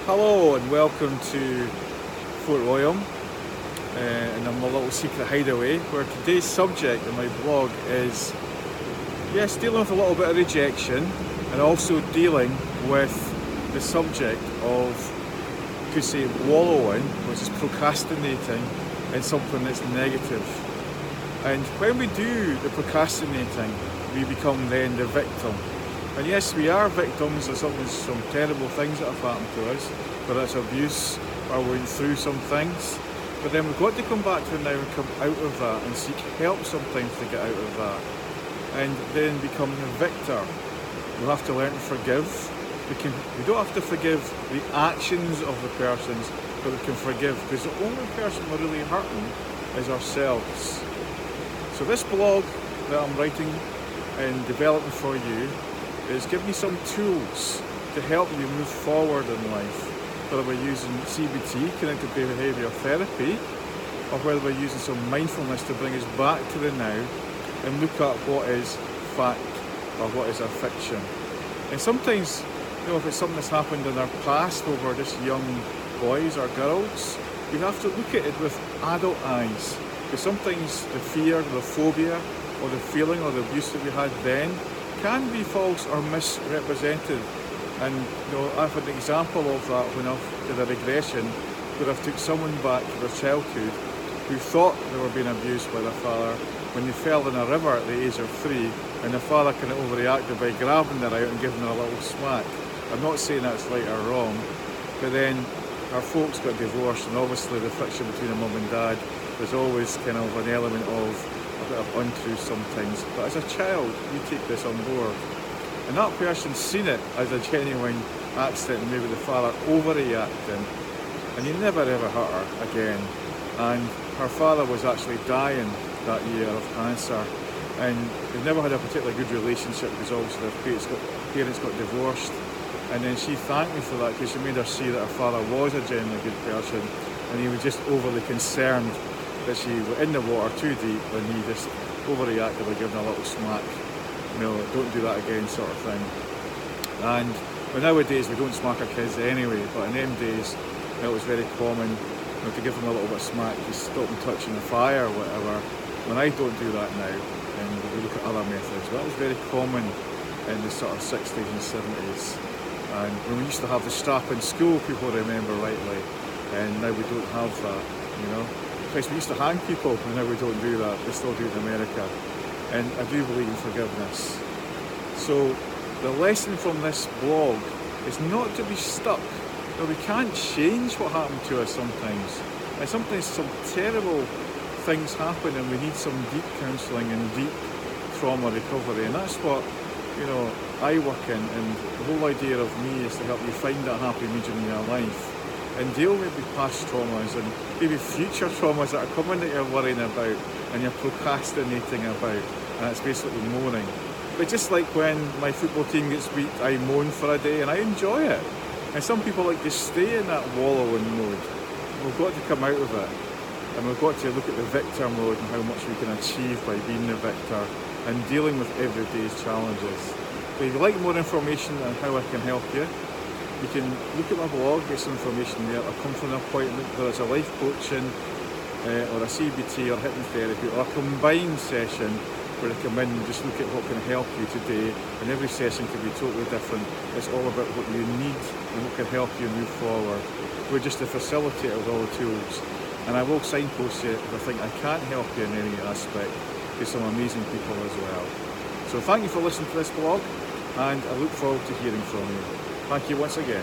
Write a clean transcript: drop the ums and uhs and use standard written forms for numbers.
Hello and welcome to Fort William and I'm a little secret hideaway where today's subject in my blog is dealing with a little bit of rejection and also dealing with the subject of, you could say, wallowing, which is procrastinating in something that's negative. And when we do the procrastinating, we become then the victim. And yes, we are victims of some terrible things that have happened to us, whether it's abuse or we went through some things. But then we've got to come back to the now and come out of that and seek help sometimes to get out of that. And then become the victor. We'll have to learn to forgive. We don't have to forgive the actions of the persons, but we can forgive, because the only person we're really hurting is ourselves. So this blog that I'm writing and developing for you is give me some tools to help you move forward in life, whether we're using CBT, cognitive behaviour therapy, or whether we're using some mindfulness to bring us back to the now and look at what is fact or what is a fiction. And sometimes, if it's something that's happened in our past when we're just young boys or girls, we have to look at it with adult eyes, because sometimes the fear, the phobia, or the feeling or the abuse that we had then can be false or misrepresented. And I've had an example of that when I did a regression where I've took someone back to their childhood who thought they were being abused by their father when they fell in a river at the age of 3, and the father kind of overreacted by grabbing her out and giving her a little smack. I'm not saying that's right or wrong, but then our folks got divorced, and obviously the friction between a mum and dad, there's always kind of an element of a bit of untruth sometimes. But as a child, you take this on board. And that person's seen it as a genuine accident, and maybe the father overreacting, and he never ever hurt her again. And her father was actually dying that year of cancer, and they never had a particularly good relationship because obviously their parents got divorced. And then she thanked me for that, because she made her see that her father was a genuinely good person, and he was just overly concerned that she went in the water too deep, and he just overreacted by giving her a little smack. Don't do that again, sort of thing. And nowadays we don't smack our kids anyway, but in them days it was very common to give them a little bit of smack to stop them touching the fire or whatever. When I don't do that now, and we look at other methods, but that was very common in the sort of 60s and 70s. And when we used to have the strap in school, people remember rightly, and now we don't have that, In fact, we used to hang people, and now we don't do that. They still do it in America. And I do believe in forgiveness. So the lesson from this blog is not to be stuck. We can't change what happened to us sometimes. And sometimes some terrible things happen, and we need some deep counselling and deep trauma recovery. And that's what I work in. And the whole idea of me is to help you find that happy medium in your life and deal with the past traumas and maybe future traumas that are coming that you're worrying about and you're procrastinating about, and it's basically moaning. But just like when my football team gets beat, I moan for a day and I enjoy it. And some people like to stay in that wallowing mode. We've got to come out of it, and we've got to look at the victor mode and how much we can achieve by being the victor and dealing with everyday's challenges. So if you'd like more information on how I can help you, you can look at my blog, get some information there, or come for an appointment, whether it's a life coaching or a CBT or hypnotherapy or a combined session where I come in and just look at what can help you today. And every session can be totally different. It's all about what you need and what can help you move forward. We're just a facilitator with all the tools. And I will signpost you if I think I can't help you in any aspect, with some amazing people as well. So thank you for listening to this blog, and I look forward to hearing from you. Thank you once again.